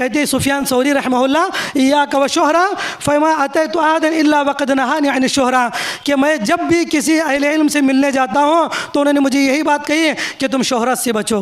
कहते हैं सुफियान सौरी रहमहुल्लाह, इय्याका व शुहरा फमा अतैतु अहदन इल्ला वक़द नहानी अन शुहरा, कि मैं जब भी किसी अहले इल्म से मिलने जाता हूँ तो उन्होंने मुझे यही बात कही है कि तुम शोहरत से बचो,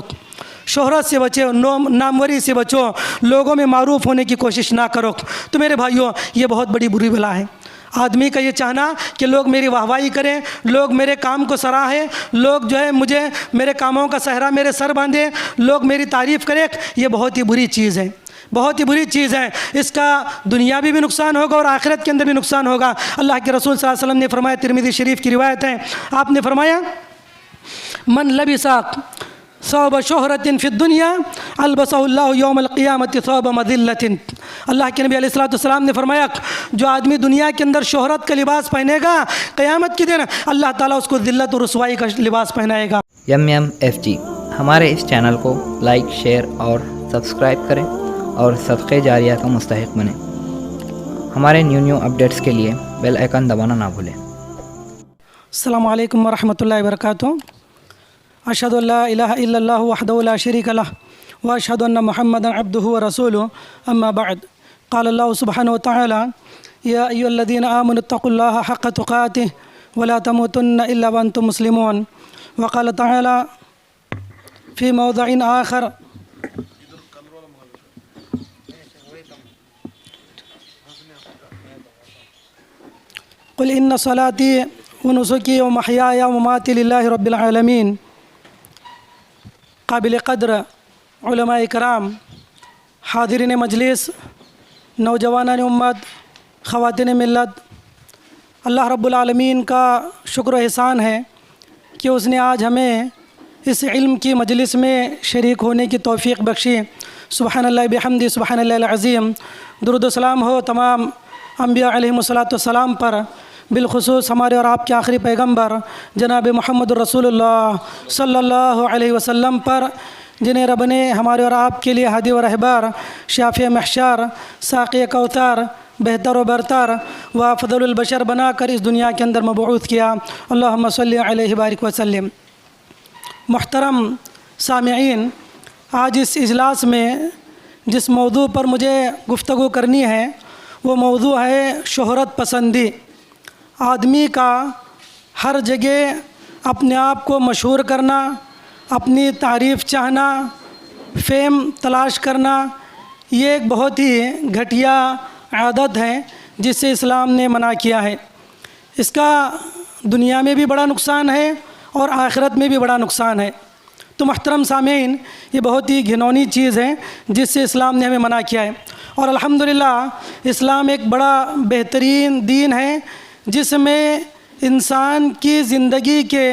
शोहरत से बचो, नामवरी से बचो, लोगों में मारूफ होने की कोशिश ना करो। तो मेरे भाइयों, ये बहुत बड़ी बुरी बला है। आदमी का ये चाहना कि लोग मेरी वाहवाही करें, लोग मेरे काम को सराहें, लोग जो है मुझे मेरे कामों का सहरा मेरे सर बांधे, लोग मेरी तारीफ़ करें, ये बहुत ही बुरी चीज़ है, बहुत ही बुरी चीज़ है। इसका दुनियावी भी नुकसान होगा और आखिरत के अंदर भी नुकसान होगा। अल्लाह के रसूल सल्लल्लाहु अलैहि वसल्लम ने फरमाया, तिरमिज़ी शरीफ की रिवायत है, आपने फरमाया मन लबिसा सौब शोहरतिन फ़िद दुनिया अलबसहुल्लाहु यौमल क़ियामति सौब मज़िल्लतिन। अल्लाह के नबी अलैहिस्सलाम ने फरमाया, जो आदमी दुनिया के अंदर शोहरत का लिबास पहनेगा, क़यामत के दिन अल्लाह ताला उसको ज़िल्लत और रुसवाई का लिबास पहनाएगा। MMFG हमारे इस चैनल को लाइक, शेयर और सब्सक्राइब करें और सदक़े जारिया का मुस्तहिक़ बनें। हमारे न्यू अपडेट्स के लिए बेल आइकन दबाना ना भूलें। अस्सलामु अलैकुम वरहमतुल्लाहि वबरकातुहू। अशहदु अल्ला इलाहा इल्लल्लाहु वहदहु ला शरीका लह व अशहदु अन्ना मुहम्मदन अब्दुहु व रसूलुहु अम्मा बअद। क़ाल अल्लाहु सुब्हानहु व तआला या अय्युहल्लज़ीना आमनुत्तक़ुल्लाहा हक़्क़ तुक़ातिह व ला तमूतुन्ना इल्ला व अंतुम मुस्लिमून। व क़ाल तआला फ़ी मौज़िइन आख़र क़ुल इन्ना सलाती व नुसुकी व महयाया व ममाती लिल्लाहि रब्बिल आलमीन। काबिल क़द्र उलमाए कराम, हाज़िरीन मजलिस, नौजवानान उम्मत, ख़वातीन मिल्लत, अल्लाह रब्बुल आलमीन का शुक्र एहसान है कि उसने आज हमें इस इल्म की मजलिस में शरीक होने की तौफ़ीक़ बख्शी। सुब्हानल्लाह बिहम्दी सुब्हानल्लाहिल अज़ीम। दुरूद व सलाम हो तमाम अंबिया अलैहिमुस्सलातु वस्सलाम पर, बिलखुसूस हमारे और आपके आखिरी पैगंबर जनाब मुहम्मद रसूलुल्लाह सल्लल्लाहु अलैहि वसल्लम पर, जिन्हें रब ने हमारे और आपके लिए हादी व रहबर, शाफ़ी महशर, साक़ी कौथर, बेहतर व बरतर व अफ़ज़लुल बशर बनाकर इस दुनिया के अंदर मबऊथ किया। अल्लाहुम्मा सल्लि अलैहि बारिक वसल्लिम। मुहतरम सामिईन, आज इस इजलास में जिस मौजू पर मुझे गुफ्तगू करनी है वो मौजू है शोहरत पसंदी। आदमी का हर जगह अपने आप को मशहूर करना, अपनी तारीफ़ चाहना, फ़ेम तलाश करना, ये एक बहुत ही घटिया आदत है जिसे इस्लाम ने मना किया है। इसका दुनिया में भी बड़ा नुकसान है और आखिरत में भी बड़ा नुकसान है। तो महतरम सामीन, ये बहुत ही घिनौनी चीज़ है जिससे इस्लाम ने हमें मना किया है। और अल्हम्दुलिल्लाह इस्लाम एक बड़ा बेहतरीन दीन है जिसमें इंसान की ज़िंदगी के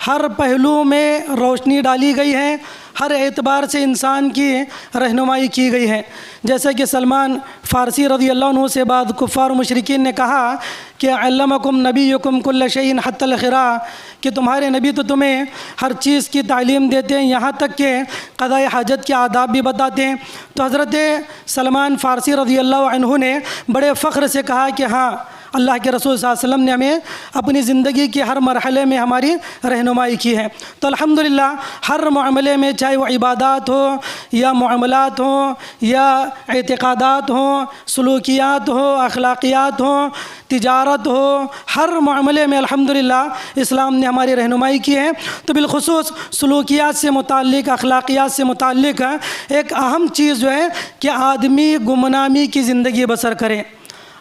हर पहलू में रोशनी डाली गई है, हर एतबार से इंसान की रहनुमाई की गई है। जैसे कि सलमान फ़ारसी रज़ी अल्लाह अन्हु से बाद कुफ़ार मुशरिकीन ने कहा कि अल्लमकुम नबीयुकुम कुल्ल शैइन हत्तल ख़िरा, कि तुम्हारे नबी तो तुम्हें हर चीज़ की तालीम देते हैं, यहाँ तक कि क़ज़ाए हाजत के आदाब भी बताते हैं। तो हज़रत सलमान फ़ारसी रज़ी अल्लाह अन्हु ने बड़े फ़ख्र से कहा कि हाँ, अल्लाह के रसूल सल्लल्लाहु अलैहि वसल्लम ने हमें अपनी ज़िंदगी के हर मरहले में हमारी रहनुमाई की है। तो अल्हम्दुलिल्लाह हर मामले में, चाहे वो इबादत हो या मुआमलात हो या एतिक़ादात हो, सलूकियात हो, अखलाक़ियात हो, तिजारत हो, हर मामले में अल्हम्दुलिल्लाह इस्लाम ने हमारी रहनुमाई की है। तो बिलखुसूस सलूकियात से मुताल्लिक़, अखलाक़ियात से मुताल्लिक़ एक अहम चीज़ जो है कि आदमी गुमनामी की ज़िंदगी बसर करे,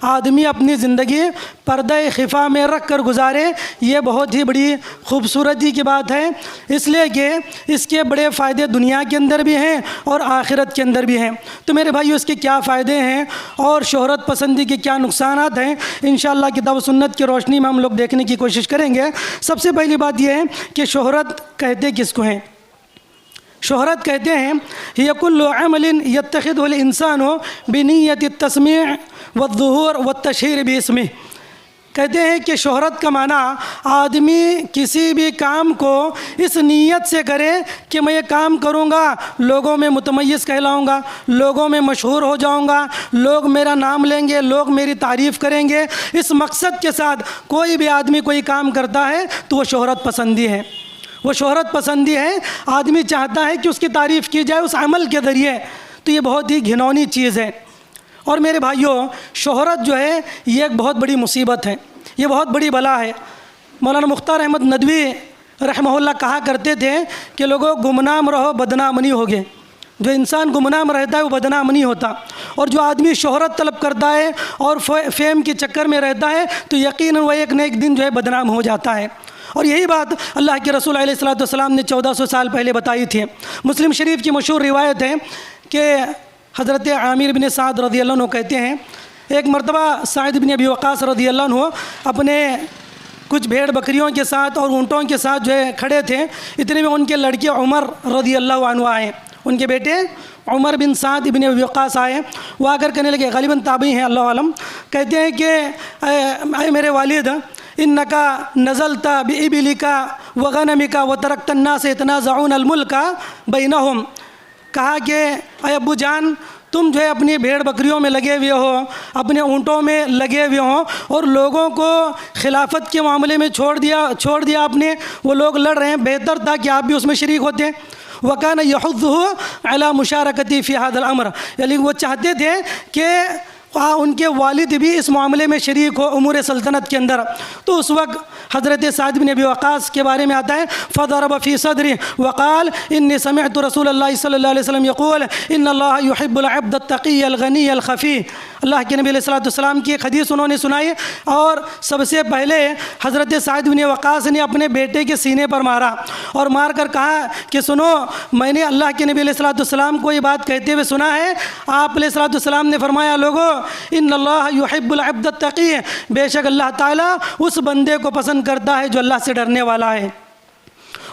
आदमी अपनी ज़िंदगी पर्दे खिफा में रख कर गुजारे। ये बहुत ही बड़ी खूबसूरती की बात है, इसलिए कि इसके बड़े फ़ायदे दुनिया के अंदर भी हैं और आखिरत के अंदर भी हैं। तो मेरे भाइयों, इसके क्या फ़ायदे हैं और शोहरत पसंदी के क्या नुकसानात हैं, इंशाअल्लाह किताब सुन्नत की रोशनी में हम लोग देखने की कोशिश करेंगे। सबसे पहली बात यह है कि शोहरत कहते किसको हैं? शोहरत कहते हैं हिय कुल्लु अमलिन यत्तखिदुल इंसानु बिनियति तस्मीअ वज़्ज़ुहूर वत्तशहीर बिस्मिह। कहते हैं कि शोहरत का माना आदमी किसी भी काम को इस नीयत से करे कि मैं ये काम करूँगा, लोगों में मुतमय्यज़ कहलाऊँगा, लोगों में मशहूर हो जाऊँगा, लोग मेरा नाम लेंगे, लोग मेरी तारीफ़ करेंगे। इस मकसद के साथ कोई भी आदमी कोई काम करता है तो वो शोहरत पसंदी है, वो शोहरत पसंदी है। आदमी चाहता है कि उसकी तारीफ़ की जाए उस अमल के ज़रिए। तो ये बहुत ही घिनौनी चीज़ है। और मेरे भाइयों, शोहरत जो है ये एक बहुत बड़ी मुसीबत है, ये बहुत बड़ी बला है। मौलाना मुख्तार अहमद नदवी रहमहुल्लाह कहा करते थे कि लोगों गुमनाम रहो बदनाम नहीं होगे। जो इंसान गुमनाम रहता है वो बदनाम नहीं होता, और जो आदमी शोहरत तलब करता है और फेम के चक्कर में रहता है तो यकीनन वह एक न एक दिन जो है बदनाम हो जाता है। और यही बात अल्लाह के रसूल अलैहिस्सलाम ने 1400 साल पहले बताई थी। मुस्लिम शरीफ की मशहूर रिवायत है कि हज़रत आमिर बिन साद रज़ियल्लाहु अन्हु कहते हैं, एक मरतबा साइद बिन अबी वक़ास रज़ियल्लाहु अन्हु अपने कुछ भेड़ बकरियों के साथ और ऊँटों के साथ जो है खड़े थे। इतने में उनके लड़के उमर रज़ियल्लाहु अन्हु आए, उनके बेटे उमर बिन साद इब्न अबी वक़ास आए। वो आकर कहने लगे, ग़ालिबन ताबी हैं अल्लाह आलम, कहते हैं कि अय मेरे वालिद, इन्नका नज़लता बिइबिलिका व गनमिका व तरक्ता अन्नास यतनाज़ऊन अल-मुल्का बैनहुम। कहा कि अय अब्बू जान, तुम जो है अपनी भेड़ बकरियों में लगे हुए हो, अपने ऊँटों में लगे हुए हो, और लोगों को खिलाफत के मामले में छोड़ दिया आपने। वो लोग लड़ रहे हैं, बेहतर था कि आप भी उसमें शरीक होते। वकान यहुद्दुहु अला मुशारकती फ़ी हाज़ल अम्र, यानी वो चाहते थे कि उनके वालिद भी इस मामले में शरीक हो उमूर सल्तनत के अंदर। तो उस वक्त हज़रत साद बिन अबी वक़ास के बारे में आता है, फ़दरब फ़ी सदरी वक़ाल इन्नी समिअतु रसूलल्लाह सल्लल्लाहु अलैहि वसल्लम यक़ूल इन्नल्लाह युहिब्बुल अब्द अत्तक़िय अल-गनी अल-ख़फ़ी। अल्लाह के नबी अलैहिस्सलाम की एक हदीस उन्होंने सुनाई, और सबसे पहले हज़रत साद बिन वक़ास ने अपने बेटे के सीने पर मारा और मार कर कहा कि सुनो, मैंने अल्लाह के नबी अलैहिस्सलाम को ये बात कहते हुए सुना है। आप अलैहिस्सलाम ने फरमाया, लोगो इन्नल्लाह युहिब्बुल अब्द अत्तक़ी, बेशक अल्लाह ताला उस बंदे को पसंद करता है जो अल्लाह से डरने वाला है।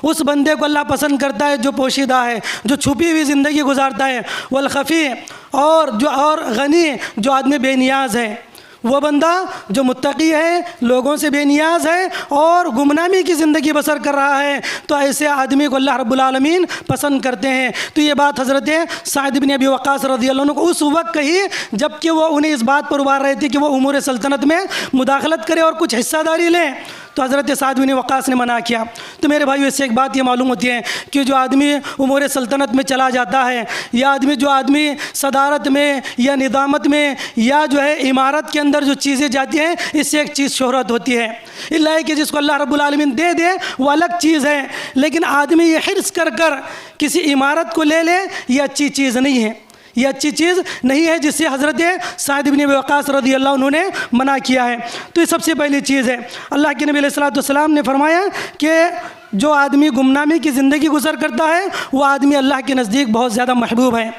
उस बंदे को अल्लाह पसंद करता है जो पोशीदा है, जो छुपी हुई ज़िंदगी गुजारता है। वल ख़फ़ी, और गनी, जो आदमी बेनियाज है। वो बंदा जो मुत्तकी है, लोगों से बेनियाज है और गुमनामी की ज़िंदगी बसर कर रहा है, तो ऐसे आदमी को अल्लाह रब्बुल आलमीन पसंद करते हैं। तो ये बात हज़रत साद बिन अबी वक़ास रज़ियल्लाहु अन्हु को उस वक्त कही जबकि वो उन्हें इस बात पर उबार रहे थे कि वो उमूर सल्तनत में मुदाखलत करे और कुछ हिस्सादारी लें। तो हज़रत साद बिन वक़ास ने मना किया। तो मेरे भाई, इससे एक बात ये मालूम होती है कि जो आदमी उमूर सल्तनत में चला जाता है, या जो आदमी सदारत में या निज़ामत में या जो है इमारत के अंदर जो चीज़ें जाती हैं, इससे एक चीज़ शोहरत होती है। इल्ला है कि जिसको अल्लाह रब्बुल आलमीन दे दे वो अलग चीज़ है, लेकिन आदमी ये हिर्स कर किसी इमारत को ले ले, ये अच्छी चीज़ नहीं है, ये अच्छी चीज़ नहीं है, जिससे हज़रत साद बिन अबी वक़ास रज़ियल्लाहु अन्हु ने मना किया है। तो ये सबसे पहली चीज़ है। अल्लाह के नबी अलैहिस्सलाम ने फरमाया कि जो आदमी गुमनामी की ज़िंदगी गुजर करता है वो आदमी अल्लाह के नज़दीक बहुत ज़्यादा महबूब है।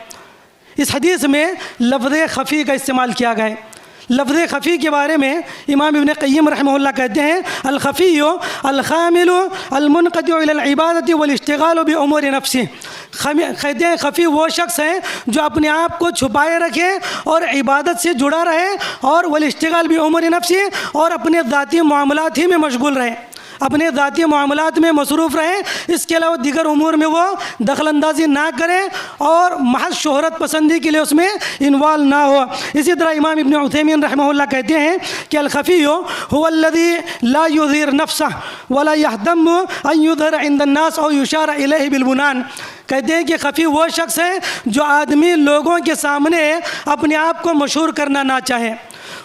इस हदीस में लफ्ज़ ख़फ़ी का इस्तेमाल किया गया है। लफ्ज़ ख़फ़ी के बारे में इमाम इब्न क़य्यिम रहमहुल्लाह कहते हैं, अल-ख़फ़ी अल-खामिलु अल-मुनक़तिउ इलल इबादति वल इश्तिग़ालु बि उमूरि नफ़्सिही। कहते हैं ख़फ़ी वो शख्स है जो अपने आप को छुपाए रखे और इबादत से जुड़ा रहे, और वल इश्तिग़ाल बि उमूरि नफ़्सिही, और अपने ज़ाती मामलात ही में मशगूल रहे, अपने ज़ाती मामलात में मसरूफ़ रहें। इसके अलावा दीगर उमूर में वो दखल अंदाज़ी ना करें और महज शोहरत पसंदी के लिए उसमें इन्वॉल्व ना हो। इसी तरह इमाम इब्न उथैमीन रहमहुल्लाह कहते हैं कि अल-ख़फ़ी हुवल्लज़ी ला युज़हिर नफ़्सहु वला यहतम्मु अन युज़हर इंद अन्नास औ युशार इलैहि बिल-बुनान। कहते हैं कि ख़फ़ी वो शख्स है जो आदमी लोगों के सामने अपने आप को मशहूर करना ना चाहे।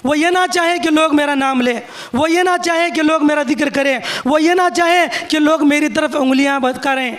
वो ये ना चाहे कि लोग मेरा नाम ले, वो ये ना चाहे कि लोग मेरा जिक्र करें, वो ये ना चाहे कि लोग मेरी तरफ उंगलियां करें।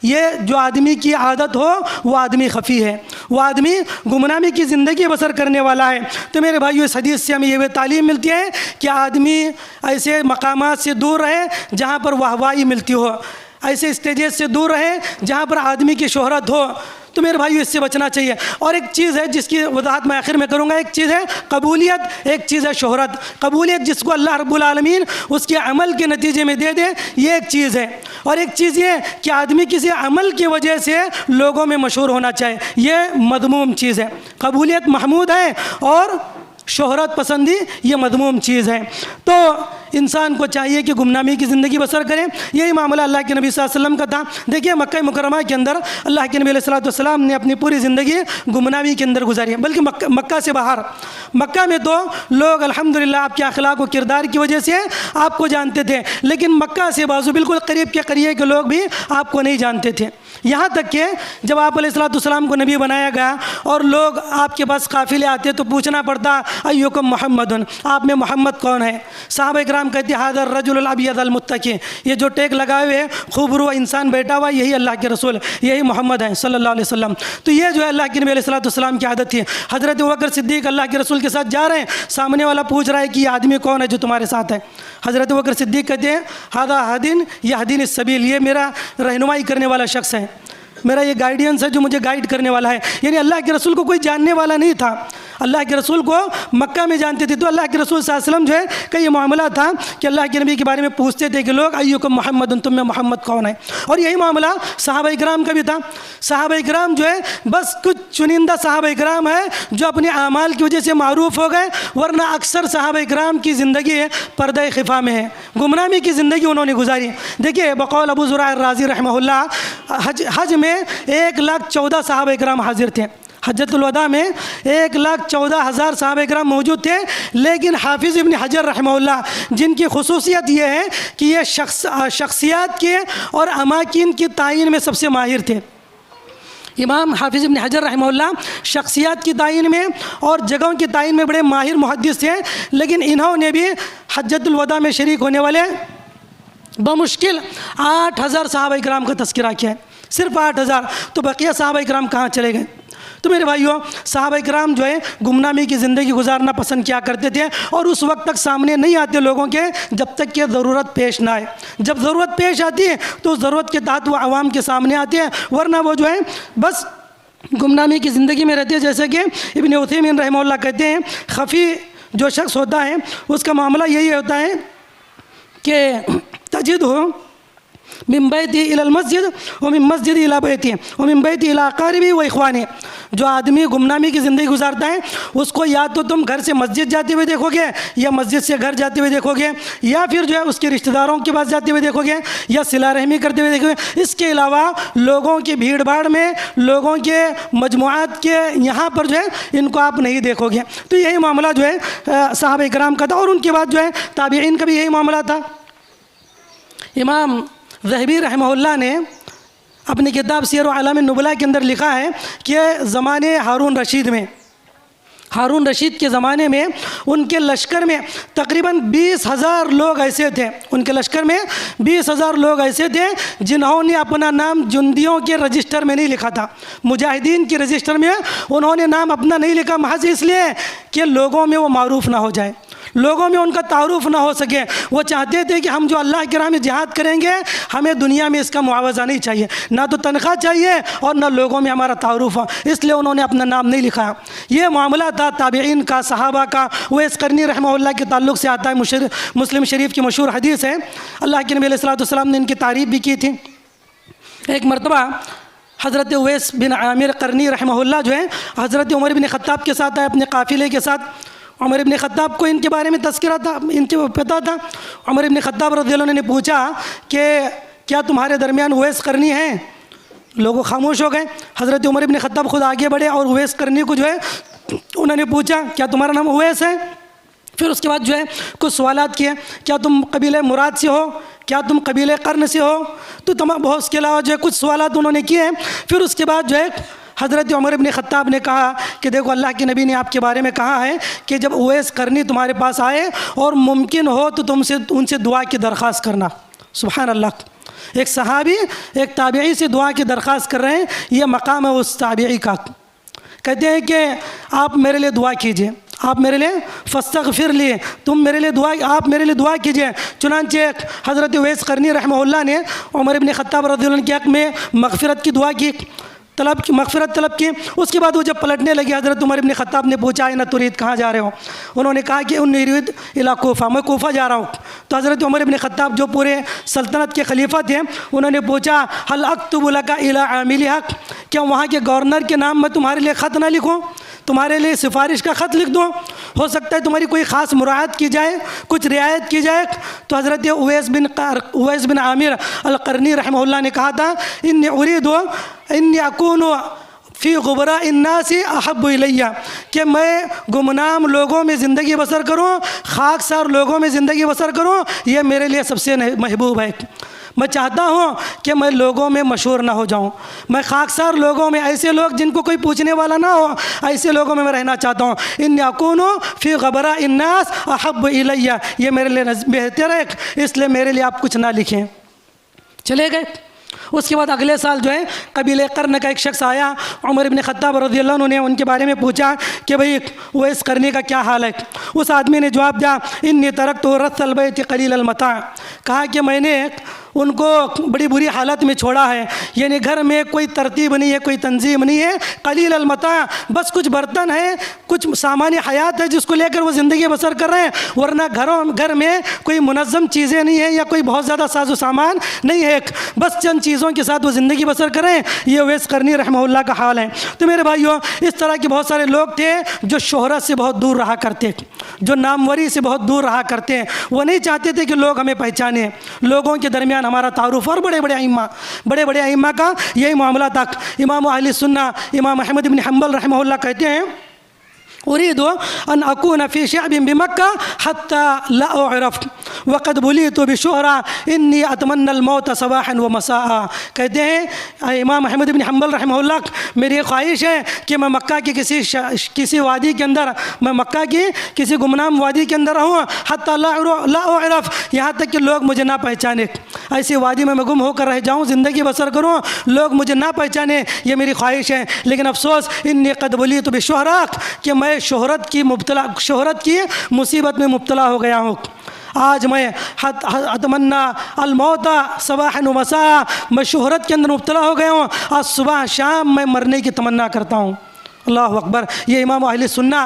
ये जो आदमी की आदत हो वो आदमी ख़फ़ी है, वो आदमी गुमनामी की ज़िंदगी बसर करने वाला है। तो मेरे भाइयों, इस हदीस से हमें ये तालीम मिलती है कि आदमी ऐसे मकामात से दूर रहे जहाँ पर वाहवाही मिलती हो, ऐसे स्टेजेस से दूर रहे जहाँ पर आदमी की शोहरत हो। तो मेरे भाइयों, इससे बचना चाहिए। और एक चीज़ है जिसकी वजाहत मैं आखिर में करूँगा, एक चीज़ है कबूलियत, एक चीज़ है शोहरत। कबूलियत जिसको अल्लाह रब्बुल आलमीन उसके अमल के नतीजे में दे दे, ये एक चीज़ है। और एक चीज़ ये कि आदमी किसी अमल की वजह से लोगों में मशहूर होना चाहे, ये मज़मूम चीज़ है। कबूलियत महमूद है और शोहरत पसंदी ये मज़मूम चीज़ है। तो इंसान को चाहिए कि गुमनामी की ज़िंदगी बसर करें। यही मामला अल्लाह के नबी सल्लल्लाहु अलैहि वसल्लम का था। देखिए मक्का मुकर्रमा के अंदर अल्लाह के नबी अलैहि सल्लम ने अपनी पूरी ज़िंदगी गुमनामी के अंदर गुजारी, बल्कि मक्का से बाहर। मक्का में तो लोग अल्हम्दुलिल्लाह आपके अखलाक व किरदार की वजह से आपको जानते थे, लेकिन मक्का से बाजू बिल्कुल करीब के करीब के लोग भी आपको नहीं जानते थे। यहाँ तक कि जब आप अलैहिस्सलाम को नबी बनाया गया और लोग आपके पास काफ़िले आते तो पूछना पड़ता अय्युकुम मोहम्मदुन, आप में मोहम्मद कौन है? सहाबा इकराम कहते हादर रजुल अबियद अल मुत्तकी, ये जो टेक लगाए हुए खूबरू इंसान बैठा हुआ यही अल्लाह के रसूल, यही मोहम्मद है सल्लल्लाहु अलैहि वसल्लम। तो ये जो है अल्लाह के नबी अलैहिस्सलाम की आदत थी। हज़रत अबू बकर सिद्दीक़ अल्लाह के रसूल के साथ जा रहे हैं, सामने वाला पूछ रहा है कि ये आदमी कौन है जो तुम्हारे साथ है? हज़रत अबू बकर सिद्दीक़ कहते हैं हादा हदीन या हदीन सबील, ये मेरा रहनुमाई करने वाला शख्स है, मेरा ये गाइडेंस है जो मुझे गाइड करने वाला है। यानी अल्लाह के रसूल को कोई जानने वाला नहीं था, अल्लाह के रसूल को मक्का में जानते थे। तो अल्लाह के रसूल सल्लल्लाहु अलैहि वसल्लम जो है का ये मामला था कि अल्लाह के नबी के बारे में पूछते थे कि लोग अय्युकुम मोहम्मद, तुम में मोहम्मद कौन है? और यही मामला सहाबा इकराम का भी था। सहाबा इकराम जो है बस कुछ चुनिंदा सहाबा इकराम है जो अपने आमाल की वजह से मारूफ हो गए, वरना अक्सर सहाबा इकराम की ज़िंदगी पर्दा खिफा में है, गुमनामी की ज़िंदगी उन्होंने गुजारी। देखिए बकौल अबू ज़ुरआ राज़ी रहमहुल्लाह हज में 1,14,000 सहाबा इकराम हाजिर थे। हज्जतुल वदा में 1,14,000 सहाबा इकराम मौजूद थे, लेकिन हाफिज़ इब्न हजर रहमहुल्लाह जिनकी खुसूसियत ये है कि ये शख्सियात के और अमाकिन की तायीन में सबसे माहिर थे। इमाम हाफिज़ इब्न हजर रहमहुल्लाह शख्सियात की तायीन में और जगहों की तायीन में बड़े माहिर मुहद्दिस थे, लेकिन इन्होंने भी हज्जतुल वदा में शरीक होने वाले बमुश्किल 8,000 सहाबा इकराम का तज़किरा किया है, सिर्फ 8,000। तो बकिया सहाबा इकराम कहाँ चले गए? तो मेरे भाइयों सहाबा इकराम जो है गुमनामी की ज़िंदगी गुजारना पसंद किया करते थे, और उस वक्त तक सामने नहीं आते लोगों के जब तक कि ज़रूरत पेश ना आए। जब ज़रूरत पेश आती है तो उस ज़रूरत के तहत वो आवाम के सामने आते हैं, वरना वो जो है बस गुमनामी की ज़िंदगी में रहते हैं। जैसे कि इब्न उथैमीन रहमहुल्लाह कहते हैं खफ़ी जो शख्स होता है उसका मामला यही होता है कि तजिद हो मिन बैती इलल मस्जिद व मिन मस्जिद इला बैती व मिन बैती इला अक़ारिबी व इख़वानी। जो आदमी गुमनामी की ज़िंदगी गुजारता है उसको या तो तुम घर से मस्जिद जाते हुए देखोगे, या मस्जिद से घर जाते हुए देखोगे, या फिर जो है उसके रिश्तेदारों के पास जाते हुए देखोगे, या सिला रहमी करते हुए देखोगे। इसके अलावा लोगों की भीड़ भाड़ में, लोगों के मजमुआत के यहाँ पर जो है इनको आप नहीं देखोगे। तो यही मामला जो है सहाबा इकराम का था, और उनके बाद जो है ताबीईन का भी यही मामला था। इमाम ज़हबी रहमहुल्लाह ने अपनी किताब सीर आलम नुबला के अंदर लिखा है कि ज़माने हारून रशीद में, हारून रशीद के ज़माने में उनके लश्कर में तकरीबन 20,000 लोग ऐसे थे, उनके लश्कर में 20,000 लोग ऐसे थे जिन्होंने अपना नाम जुंदियों के रजिस्टर में नहीं लिखा था, मुजाहिदीन के रजिस्टर में उन्होंने नाम अपना नहीं लिखा, महज इसलिए कि लोगों में वो मारूफ ना हो जाए, लोगों में उनका तारुफ ना हो सके। वो चाहते थे कि हम जो अल्लाह के राह में जिहाद करेंगे हमें दुनिया में इसका मुआवजा नहीं चाहिए, ना तो तनख्वाह चाहिए और ना लोगों में हमारा तारुफ हो, इसलिए उन्होंने अपना नाम नहीं लिखा। ये मामला था ताबीईन का, सहाबा का। उवैस करनी रहमहुल्लाह के ताल्लुक़ से आता है, मुस्लिम शरीफ की मशहूर हदीस है, अल्लाह के नबी अलैहिस्सलाम ने इनकी तारीफ़ भी की थी। एक मरतबा हज़रत उवैस बिन आमिर करनी रहमहुल्लाह जो है हज़रत उमर बिन ख़त्ताब के साथ आए, अपने काफ़िले के साथ। उमर इब्न ख़त्ताब को इनके बारे में तज़किरा था, इनके पता था। उमर इब्न ख़त्ताब रज़ियल्लाहु अन्हु ने पूछा कि क्या तुम्हारे दरमियान उवैस करनी है? लोग खामोश हो गए। हज़रत उमर इब्न ख़त्ताब खुद आगे बढ़े और उवैस करनी को जो है उन्होंने पूछा क्या तुम्हारा नाम उवैस है? फिर उसके बाद जो है कुछ सवालात किए, क्या तुम कबीले मुराद से हो, क्या तुम कबीले कर्न से हो? तो तमाम बहुत उसके अलावा जो है कुछ सवालात उन्होंने किए। फिर उसके बाद जो है हज़रत उमर इब्न ख़त्ताब ने कहा कि देखो अल्लाह के नबी ने आपके बारे में कहा है कि जब उवैस करनी तुम्हारे पास आए और मुमकिन हो तो तुमसे उनसे दुआ की दरख्वास्त करना। सुभान अल्लाह, एक सहाबी एक ताबीई से दुआ की दरख्वास्त कर रहे हैं, यह मकाम है उस ताबीई का। कहते हैं कि आप मेरे लिए दुआ कीजिए, आप मेरे लिए फस्तगफिर लिए, तुम मेरे लिए दुआ, आप मेरे लिए दुआ कीजिए। चुनांचे हज़रत उवैस करनी रहमहुल्लाह ने उमर इब्न ख़त्ताब रज़ियल्लाहु अन्हु के हक़ में मग़फ़िरत की दुआ की, मग़फ़िरत तलब की। उसके बाद वो जब पलटने लगे हज़रत उमर इब्न ख़त्ताब ने पूछा ना तुरीद कहाँ जा रहे हो? उन्होंने कहा कि उन्नीद इला कोफ़ा, मैं कोफ़ा जा रहा हूँ। तो हज़रत उमर इब्न ख़त्ताब जो पूरे सल्तनत के खलीफा थे उन्होंने पूछा हल अक्तुबु लका इला आमिली हक़, क्या वहाँ के गवर्नर के नाम में तुम्हारे लिए ख़त ना लिखूँ, तुम्हारे लिए सिफारिश का ख़त लिख दूँ? हो सकता है तुम्हारी कोई ख़ास मुराद की जाए, कुछ रियायत की जाए। तो हज़रत उवैस बिन आमिर अल-क़रनी रहमहुल्लाह ने कहा था, इन्नी उरीदु इन्नी अकूनु फ़ी गुबरा इन्नासी अहब्बु इलैया, कि मैं गुमनाम लोगों में ज़िंदगी बसर करूँ, खाकसार लोगों में ज़िंदगी बसर करूँ, ये मेरे लिए सबसे महबूब है। मैं चाहता हूँ कि मैं लोगों में मशहूर ना हो जाऊँ, मैं खाकसार लोगों में, ऐसे लोग जिनको कोई पूछने वाला ना हो, ऐसे लोगों में मैं रहना चाहता हूँ। इन अकूनु फ़ी गबरा इन्नास अहब्बु इलैया, ये मेरे लिए बेहतर है, इसलिए मेरे लिए आप कुछ ना लिखें। चले गए। उसके बाद अगले साल जो है कबीले कर्न का एक शख्स आया, उमर इब्न खत्ताब रज़ियल्लाहु अन्हु ने उनके बारे में पूछा कि भाई उवैस करनी का क्या हाल है। उस आदमी ने जवाब दिया, इन्नी तरक्तु रस्सल बैत क़लील अल-मता, कहा कि मैंने उनको बड़ी बुरी हालत में छोड़ा है, यानी घर में कोई तरतीब नहीं है, कोई तंजीम नहीं है, क़लील अल-मता, बस कुछ बर्तन है, कुछ सामान्य हयात है जिसको लेकर वो ज़िंदगी बसर कर रहे हैं, वरना घर में कोई मुनज़्ज़म चीज़ें नहीं है या कोई बहुत ज़्यादा साजो सामान नहीं है, बस चंद चीज़ों के साथ वो ज़िंदगी बसर कर रहे हैं। ये उवैस करनी रहमहुल्लाह का हाल है। तो मेरे भाइयों, इस तरह के बहुत सारे लोग थे जो शोहरत से बहुत दूर रहा करते, जो नामवरी से बहुत दूर रहा करते हैं। वो नहीं चाहते थे कि लोग हमें पहचाने, लोगों के दरमियान हमारा तारुफ। और बड़े बड़े अइम्मा का यही मामला था। इमाम अहले सुन्ना इमाम अहमद इब्न हंबल रहमहुल्लाह कहते हैं, उरीदु अन अकून फ़ी शअबिन बिमक्का हत्ता ला उअरफ वक़द बुलीतु बिशुहरा इन्नी अतमन्ना अल-मौत सबाहन व मसाआ। कहते हैं इमाम अहमद इब्न हंबल रहमहुल्लाह, मेरी ख्वाहिश है कि मैं मक्का की किसी वादी के अंदर, मैं मक्का की किसी गुमनाम वादी के अंदर रहूँ, हत्ता ला उअरफ, यहाँ तक कि लोग मुझे ना पहचाने, ऐसी वादी में मैं गुम होकर रह जाऊँ, ज़िंदगी बसर करूँ, लोग मुझे ना पहचाने, ये मेरी ख्वाहिश है। लेकिन अफसोस, इन्नी क़द बुलीतु बिशुहरा, कि मैं शोहरत की मुसीबत में मुब्तला हो गया हूँ। आज मैं अतमन्ना अलमौता सबाहन व मसा, मैं शोहरत के अंदर मुब्तला हो गया हूँ, आज सुबह शाम मैं मरने की तमन्ना करता हूँ। अल्लाह अकबर। ये इमाम अहले सुन्ना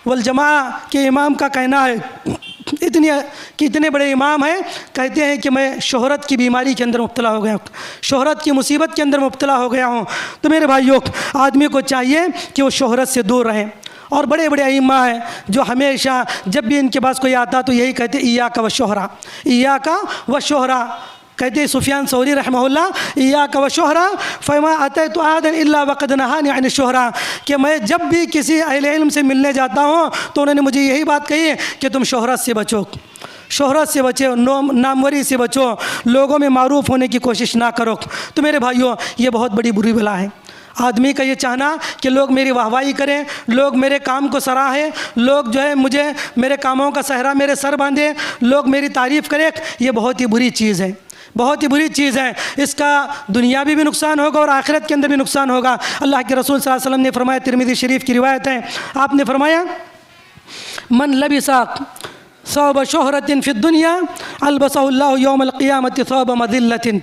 वल जमा के इमाम का कहना है। इतने बड़े इमाम हैं, कहते हैं कि मैं शोहरत की बीमारी के अंदर मुब्तला हो गया हूँ, शोहरत की मुसीबत के अंदर मुब्तला हो गया हूँ। तो मेरे भाइयों, आदमी को चाहिए कि वो शोहरत से दूर रहें। और बड़े बड़े अइम्मा हैं जो हमेशा जब भी इनके पास कोई आता तो यही कहते, इय्याका व शोहरा, इय्याका व शोहरा। कहते हैं सुफियान सौरी रहमहुल्लाह, इय्याका व शोहरा फमा अतैतु अहदन इल्ला वक़द नहानी अन शोहरा, कि मैं जब भी किसी अहले इल्म से मिलने जाता हूँ तो उन्होंने मुझे यही बात कही है कि तुम शोहरत से बचो, शोहरत से बचो, नामवरी से बचो, लोगों में मारूफ होने की कोशिश ना करो। तो मेरे भाइयों, ये बहुत बड़ी बुरी बला है। आदमी का ये चाहना कि लोग मेरी वाहवाही करें, लोग मेरे काम को सराहें, लोग जो है मुझे मेरे कामों का सहरा मेरे सर बांधे, लोग मेरी तारीफ़ करें, ये बहुत ही बुरी चीज़ है, बहुत ही बुरी चीज़ है। इसका दुनियावी भी नुकसान होगा और आखिरत के अंदर भी नुकसान होगा। अल्लाह के रसूल सल्लल्लाहु अलैहि वसल्लम ने फरमाया, तिरमिज़ी शरीफ की रिवायत है, आपने फरमाया, मन लबिसा सौब शोहरतिन फ़िद दुनिया अलबसहुल्लाहु यौमल क़ियामति सौब मज़िल्लतिन।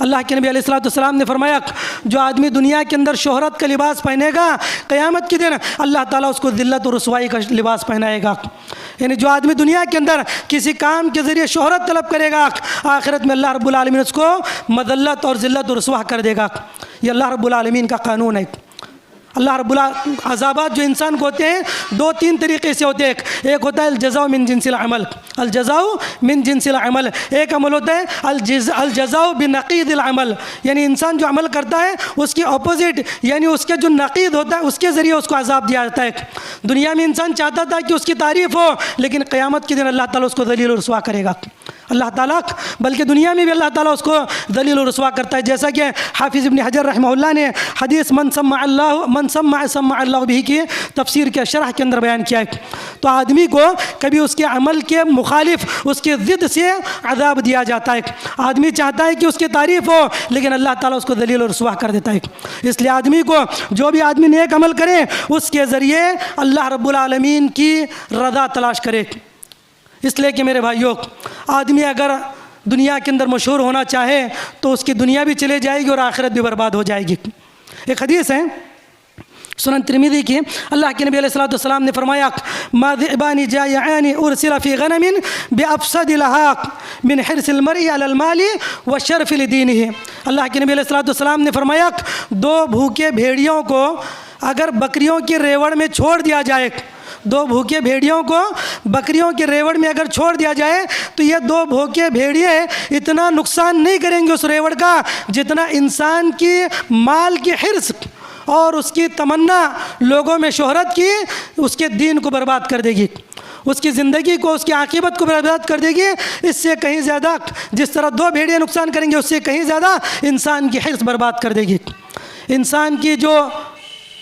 अल्लाह के नबी अलैहिस्सलाम ने फरमाया, जो आदमी दुनिया के अंदर शोहरत का लिबास पहनेगा, क़यामत के दिन अल्लाह ताला उसको ज़िल्लत और रुसवाई का लिबास पहनाएगा। यानी जो आदमी दुनिया के अंदर किसी काम के ज़रिए शोहरत तलब करेगा, आखिरत में अल्लाह रब्बुल आलमीन उसको मज़ल्लत और ज़िल्लत और रुसवा कर देगा। ये अल्लाह रब्बुल आलमीन का कानून है। अल्लाह रब्बुल अज़ाबात जो इंसान को होते हैं, दो तीन तरीक़े से होते हैं। एक होता है अल-जज़ाउ मिन जिनसिल अमल, अल-जज़ाउ मिन जिनसिल अमल। एक अमल होता है अल-जज़ाउ बिनक़ीदिल अमल, यानी इंसान जो अमल करता है उसकी अपोजिट, यानी उसके जो नक़ीद होता है उसके ज़रिए उसको अज़ाब दिया जाता है। दुनिया में इंसान चाहता था कि उसकी तारीफ़ हो, लेकिन क़यामत के दिन अल्लाह ताला उसको ज़लील और रुसवा करेगा। अल्लाह ताला, बल्कि दुनिया में भी अल्लाह ताला उसको ज़लील और रुसवा करता है। जैसा कि हाफिज़ इब्न हजर रहमहुल्लाह ने हदीस मन सम्मा अल्लाह बिही की तफसीर के शरह के अंदर बयान किया है। तो आदमी को कभी उसके अमल के मुखालिफ, उसके ज़िद से अज़ाब दिया जाता है। आदमी चाहता है कि उसकी तारीफ़ हो, लेकिन अल्लाह ताला उसको ज़लील और रुसवा कर देता है। इसलिए आदमी को, जो भी आदमी नेक अमल करे, उसके ज़रिए अल्लाह रब्बुल आलमीन की रज़ा तलाश करे। इसलिए कि मेरे भाइयों, आदमी अगर दुनिया के अंदर मशहूर होना चाहे तो उसकी दुनिया भी चले जाएगी और आखिरत भी बर्बाद हो जाएगी। एक हदीस है सुनन तिरमिज़ी की, अल्लाह के नबी अलैहिस्सलातु वस्सलाम ने फरमाया, मा ज़िबानी जायआनी उरसिला फ़ी गनमिन बिअफ़सदिल हक़ मिन हिर्सिल मरई अलल माली व शरफ़ि लिदीनिही। अल्लाह के नबी अलैहिस्सलातु वस्सलाम ने फरमाया, दो भूखे भेड़ियों को अगर बकरियों की रेवड़ में छोड़ दिया जाए दो भूखे भेड़ियों को बकरियों के रेवड़ में अगर छोड़ दिया जाए तो ये दो भूखे भेड़िए इतना नुकसान नहीं करेंगे उस रेवड़ का जितना इंसान की माल की हिर्स और उसकी तमन्ना लोगों में शोहरत की उसके दीन को बर्बाद कर देगी, उसकी ज़िंदगी को, उसकी आक़िबत को बर्बाद कर देगी। इससे कहीं ज़्यादा जिस तरह दो भेड़िए नुकसान करेंगे उससे कहीं ज़्यादा इंसान की हिर्स बर्बाद कर देगी। इंसान की जो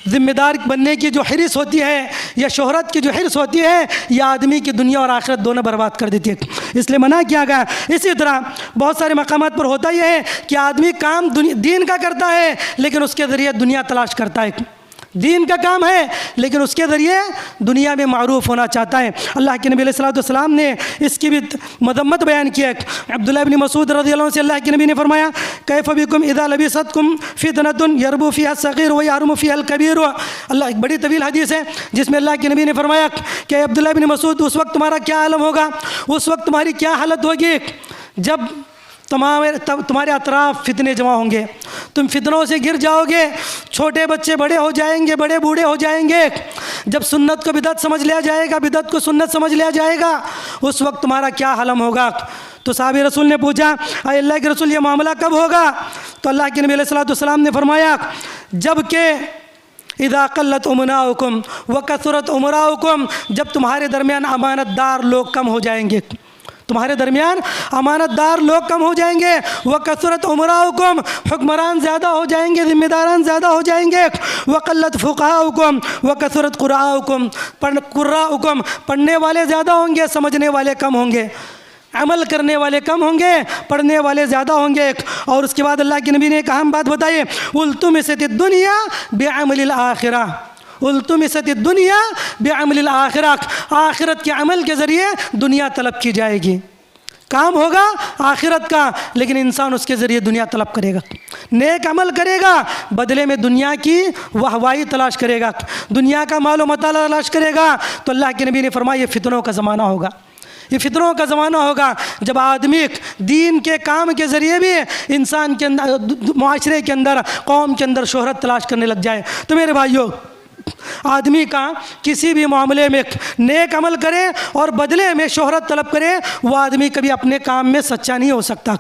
ज़िम्मेदार बनने की जो हिर्स होती है या शोहरत की जो हिर्स होती है यह आदमी की दुनिया और आखिरत दोनों बर्बाद कर देती है, इसलिए मना किया गया। इसी तरह बहुत सारे मकामात पर होता यह है कि आदमी काम दीन का करता है लेकिन उसके ज़रिए दुनिया तलाश करता है। दीन का काम है लेकिन उसके ज़रिए दुनिया में मारूफ होना चाहता है। अल्लाह के नबी अलैहिस्सलाम ने इसकी भी मदम्मत बयान की है। अब्दुल्लाह इब्न मसूद रज़ियल्लाहु अन्हु से अल्लाह के नबी ने फरमाया, कैफ़ बिकुम इज़ा लबिसतकुम फ़ितनतुन यरबु फ़ीहा अस्सग़ीर व यहरुमु फ़ीहा अल-कबीर। अल्लाह, एक बड़ी तवील हदीस है जिसमें अल्लाह के नबी ने फरमाया कि अब्दुल्लाह इब्न मसूद, उस वक्त तुम्हारा क्या आलम होगा, उस वक्त तुम्हारी क्या हालत होगी जब तुम्हारे अतराफ़ फितने जमा होंगे, तुम फितनों से गिर जाओगे, छोटे बच्चे बड़े हो जाएंगे, बड़े बूढ़े हो जाएंगे। जब सुन्नत को बिदअत समझ लिया जाएगा, बिदअत को सुन्नत समझ लिया जाएगा, उस वक्त तुम्हारा क्या हालम होगा। तो साहबी रसूल ने पूछा, अल्लाह के रसूल ये मामला कब होगा? तो अल्लाह के नबी अलैहिस्सलाम ने फरमाया, जब के इज़ा क़ल्लत उमनाउकुम व कसरत उमराउकुम, जब तुम्हारे दरमियान अमानतदार लोग कम हो जाएंगे, तुम्हारे दरमियान अमानतदार लोग कम हो जाएंगे, व कसरत उमराउकुम, हुक्मरान ज़्यादा हो जाएंगे, ज़िम्मेदारान ज़्यादा हो जाएंगे, व क़ल्लत फ़ुक़हाउकुम व कसरत क़ुर्राउकुम, कुर्राउकुम, पढ़ने वाले ज़्यादा होंगे, समझने वाले कम होंगे, अमल करने वाले कम होंगे, पढ़ने वाले ज़्यादा होंगे। और उसके बाद अल्लाह के नबी ने एक अहम बात बताई, उल्तुमिसत दुनिया बिअमलिल आखिरा, उल्तुमिसत दुनिया बिअमलिल आखिरा, आखिरत के अमल के ज़रिए दुनिया तलब की जाएगी। काम होगा आखिरत का लेकिन इंसान उसके ज़रिए दुनिया तलब करेगा, नेक अमल करेगा, बदले में दुनिया की वाहवाही तलाश करेगा, दुनिया का मालो मता तलाश करेगा। तो अल्लाह के नबी ने फरमाया, ये फितनों का ज़माना होगा, ये फितरों का ज़माना होगा जब आदमी दीन के काम के ज़रिए भी इंसान के अंदर, माशरे के अंदर, कौम के अंदर शोहरत तलाश करने लग जाए। तो मेरे भाइयों, आदमी का किसी भी मामले में नेक अमल करे और बदले में शोहरत तलब करे, वो आदमी कभी अपने काम में सच्चा नहीं हो सकता।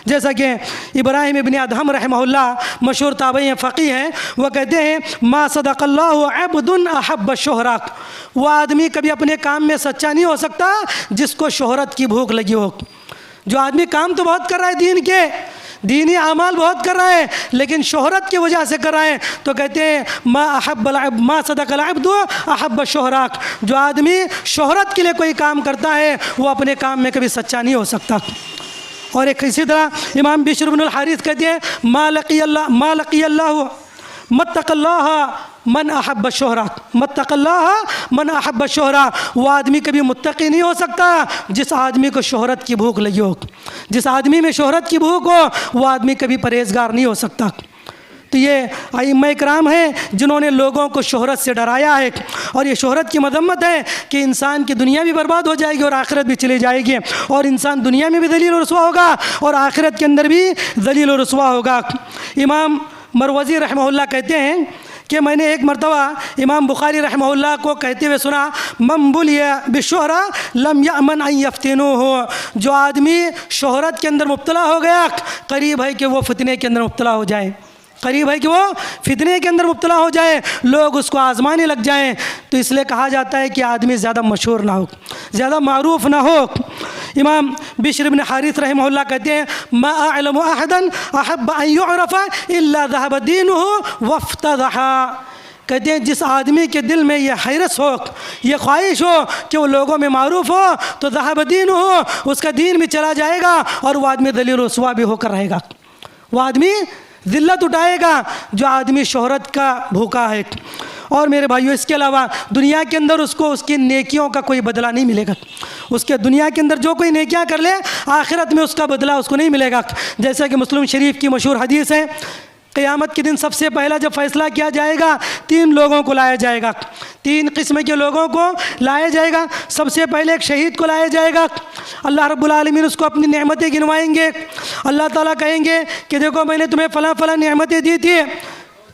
जैसा कि इब्राहिम इब्न अदहम रहमहुल्लाह मशहूर ताबई फ़क़ीह हैं, वह कहते हैं, मा सदक़ल्लाहु अब्दुन अहब्ब शोहरा, वो आदमी कभी अपने काम में सच्चा नहीं हो सकता जिसको शोहरत की भूख लगी हो। जो आदमी काम तो बहुत कर रहा है दीन के, दीनी अमाल बहुत कर रहा है लेकिन शोहरत की वजह से कर रहा है, तो कहते हैं मा सदक़ल अब्दु अहब्ब शोहरा, जो आदमी शोहरत के लिए कोई काम करता है वो अपने काम में कभी सच्चा नहीं हो सकता। और एक इसी तरह इमाम बिश्र इब्नुल हारिस कहते हैं, मा लक़ियल्लाहु मत्तक़ल्लाह मन अहब्ब शोहरा, मत्तक़ल्लाह मन अहब्ब शोहरा, वो आदमी कभी मुत्तक़ी नहीं हो सकता जिस आदमी को शोहरत की भूख लगी हो। जिस आदमी में शोहरत की भूख हो वो आदमी कभी परहेज़गार नहीं हो सकता। तो ये आइम्मा इकराम हैं जिन्होंने लोगों को शोहरत से डराया है, और ये शोहरत की मज़म्मत है कि इंसान की दुनिया भी बर्बाद हो जाएगी और आखिरत भी चली जाएगी, और इंसान दुनिया में भी ज़लील और रुसवा होगा और आखिरत के अंदर भी ज़लील और रुसवा होगा। इमाम मरवज़ी रहमहुल्लाह कहते हैं कि मैंने एक मरतबा इमाम बुखारी रहमहुल्लाह को कहते हुए सुना, मम बुलिया बिशोहरा लम यअमन अन यफ्तिनुहु, जो आदमी शोहरत के अंदर मुब्तला हो गया करीब है कि वो फितने के अंदर मुब्तला हो जाए, करीब है कि वो फितने के अंदर मुब्तला हो जाए, लोग उसको आजमाने लग जाएं। तो इसलिए कहा जाता है कि आदमी ज़्यादा मशहूर ना हो, ज़्यादा मारूफ ना हो। इमाम बिश्र इब्न हारिस रहमहुल्लाह कहते हैं, मा अअलमु अहदन अहब्ब अन युअरफ़ इल्ला ज़हब दीनुहु वफ़्तज़हा, कहते हैं जिस आदमी के दिल में ये हैरस हो, ये ख्वाहिश हो कि वो लोगों में मारूफ हो, तो ज़हब दीनुहु, उसका दीन भी चला जाएगा और वो आदमी ज़लील रुसवा भी होकर रहेगा, वो आदमी ज़िल्लत उठाएगा जो आदमी शोहरत का भूखा है। और मेरे भाइयों, इसके अलावा दुनिया के अंदर उसको उसकी नेकियों का कोई बदला नहीं मिलेगा। उसके दुनिया के अंदर जो कोई नेकियां कर ले, आखिरत में उसका बदला उसको नहीं मिलेगा। जैसा कि मुस्लिम शरीफ की मशहूर हदीस है, क़यामत के दिन सबसे पहला जब फ़ैसला किया जाएगा, 3 लोगों को लाया जाएगा, 3 किस्म के लोगों को लाया जाएगा। सबसे पहले एक शहीद को लाया जाएगा, अल्लाह रब्बुल आलमीन उसको अपनी नेमतें गिनवाएंगे। अल्लाह ताला कहेंगे कि देखो मैंने तुम्हें फ़लाँ फ़लाँ नेमतें दी थी,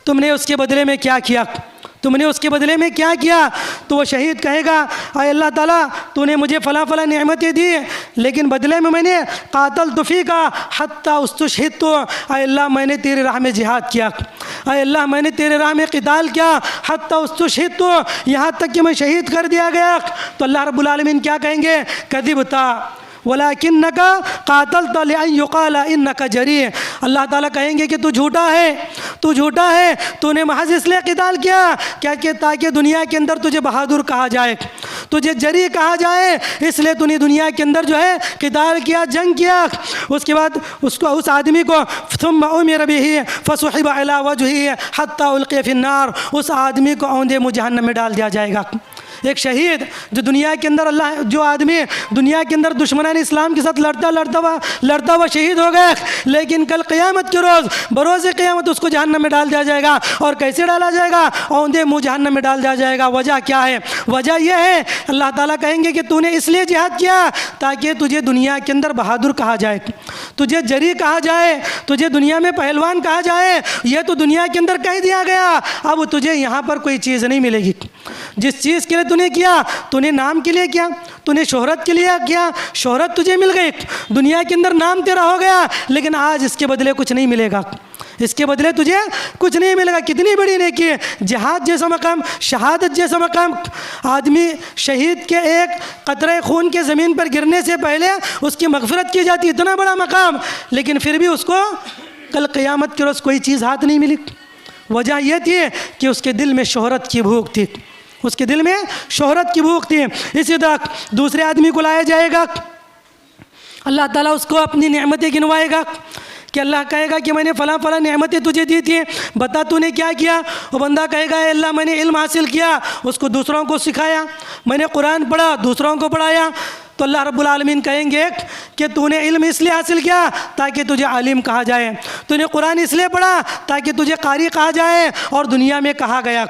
तुमने उसके बदले में क्या किया, तुमने उसके बदले में क्या किया। तो वो शहीद कहेगा आए अल्लाह ताला तूने मुझे फ़ला फ़ला नेमतें दी, लेकिन बदले में मैंने कातल तुफ़ी का हत्ता उस्तशहिद, तो आए अल्लाह मैंने तेरे राह में जिहाद किया, आए अल्लाह मैंने तेरे राह में क़िताल किया, हत्ता उस्तशहिद, तो यहाँ तक कि मैं शहीद कर दिया गया। तो अल्लाह रब्बुल आलमीन क्या कहेंगे, कज़िबता वलाकिन्नका क़ातलता लिअन युक़ाल इन्नका जरी। अल्लाह ताला कहेंगे कि तू झूठा है, तू झूठा है, तूने महज इसलिए क़िताल किया क्या कि ताकि दुनिया के अंदर तुझे बहादुर कहा जाए, तुझे जरी कहा जाए, इसलिए तूने दुनिया के अंदर जो है क़िताल किया, जंग किया। उसके बाद उसको उस आदमी को सुम्मा उमिर बिही फसुहिब अला वजही हत्ता उल्क़िया फिन्नार, उस आदमी को औंधे मुँह जहन्नम में डाल दिया जाएगा। एक शहीद जो दुनिया के अंदर अल्लाह जो आदमी दुनिया के अंदर दुश्मनान इस्लाम के साथ लड़ता हुआ शहीद हो गया, लेकिन कल क़यामत के रोज़ बरोज़ क़यामत उसको जहन्नम में डाल दिया जाएगा। और कैसे डाला जाएगा, औंधे मुँह जहन्नम में डाल दिया जाएगा। वजह क्या है, वजह यह है अल्लाह ताला कहेंगे कि तूने इसलिए जिहाद किया ताकि तुझे दुनिया के अंदर बहादुर कहा जाए, तुझे जरी कहा जाए, तुझे दुनिया में पहलवान कहा जाए। यह तो दुनिया के अंदर कह दिया गया, अब तुझे यहाँ पर कोई चीज़ नहीं मिलेगी। जिस चीज़ के लिए तूने किया, तूने नाम के लिए किया, तूने शोहरत के लिए किया, शोहरत तुझे मिल गई, दुनिया के अंदर नाम तेरा हो गया, लेकिन आज इसके बदले कुछ नहीं मिलेगा, इसके बदले तुझे कुछ नहीं मिलेगा। कितनी बड़ी नेकी है, जिहाद जैसा मकाम, शहादत जैसा मकाम। आदमी शहीद के एक कतरे खून के ज़मीन पर गिरने से पहले उसकी मग़फ़िरत की जाती, इतना बड़ा मकाम, लेकिन फिर भी उसको कल क़यामत के रोज़ कोई चीज़ हाथ नहीं मिली। वजह यह थी कि उसके दिल में शोहरत की भूख थी, उसके दिल में शोहरत की भूख थी। इसी तरह दूसरे आदमी को लाया जाएगा, अल्लाह ताला उसको अपनी नेमतें गिनवाएगा कि अल्लाह कहेगा कि मैंने फ़ला फ़ला नेमतें तुझे दी थी, बता तूने क्या किया। वो बंदा कहेगा अल्लाह मैंने इल्म हासिल किया, उसको दूसरों को सिखाया, मैंने कुरान पढ़ा, दूसरों को पढ़ाया। तो अल्लाह रब्बुल आलमीन कहेंगे कि तूने इल्म इसलिए हासिल किया ताकि तुझे आलिम कहा जाए, तूने कुरान इसलिए पढ़ा ताकि तुझे कारी कहा जाए, और दुनिया में कहा गया,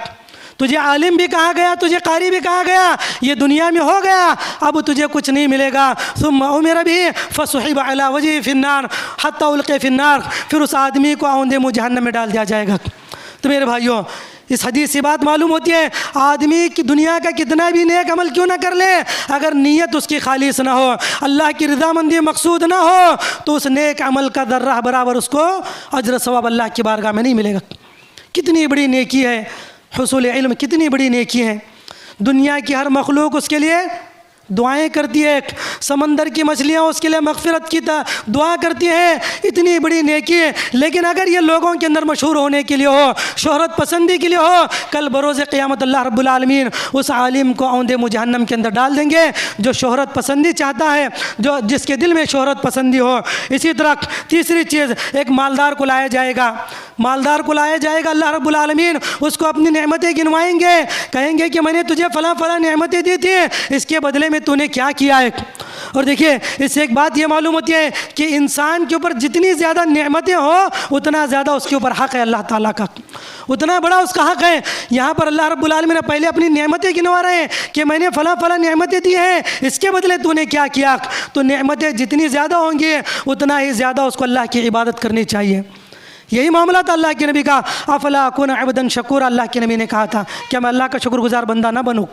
तुझे आलिम भी कहा गया, तुझे कारी भी कहा गया, ये दुनिया में हो गया, अब तुझे कुछ नहीं मिलेगा। सुम्मा उमिर बिही फसुहिब अला वजही फिन्नार हत्ता उल्क़िया फिन्नार, फिर उस आदमी को औंधे मुँह जहन्नम में डाल दिया जाएगा। तो मेरे भाइयों, इस हदीस से बात मालूम होती है, आदमी की दुनिया का कितना भी नेक अमल क्यों ना कर ले, अगर नीयत उसकी खालिस ना हो, अल्लाह की रज़ामंदी मकसूद ना हो, तो उस नेक अमल का दर्रा बराबर उसको अजर सवाब अल्लाह की बारगाह में नहीं मिलेगा। कितनी बड़ी नेकी है हुसूल इल्म, कितनी बड़ी नेकी है। दुनिया की हर मखलूक उसके लिए दुआएं करती है, समंदर की मछलियाँ उसके लिए मग़फ़िरत की दुआ करती हैं, इतनी बड़ी नेकी है। लेकिन अगर ये लोगों के अंदर मशहूर होने के लिए हो, शोहरत पसंदी के लिए हो, कल बरोज़ क़यामत अल्लाह रब्बुल आलमीन उस आलिम को औंधे मुँह जहन्नम के अंदर डाल देंगे, जो शोहरत पसंदी चाहता है, जो जिसके दिल में शोहरत पसंदी हो। इसी तरह तीसरी चीज़, एक मालदार को लाया जाएगा, मालदार को लाया जाएगा, अल्लाह रब्बुल आलमीन उसको अपनी नेमतें गिनवाएंगे, कहेंगे कि मैंने तुझे फ़ला फ़ला नेमतें दी थी, इसके बदले में तूने क्या किया है। और देखिए, इससे एक बात ये मालूम होती है कि इंसान के ऊपर जितनी ज़्यादा नेमतें हो, उतना ज़्यादा उसके ऊपर हक़ है अल्लाह ताला का, उतना बड़ा उसका हक़ है। यहाँ पर अल्लाह रब्बुल आलमीन पहले अपनी नेमतें गिनवा रहे हैं कि मैंने फ़ला फ़ला नेमतें दी हैं, इसके बदले तूने क्या किया। तो नेमतें जितनी ज़्यादा होंगी, उतना ही ज़्यादा उसको अल्लाह की इबादत करनी चाहिए। यही मामला था अल्लाह के नबी का, अफला अकून अब्दन शकूरा, अल्लाह के नबी ने कहा था कि मैं अल्लाह का शुक्रगुजार बंदा ना बनूँ।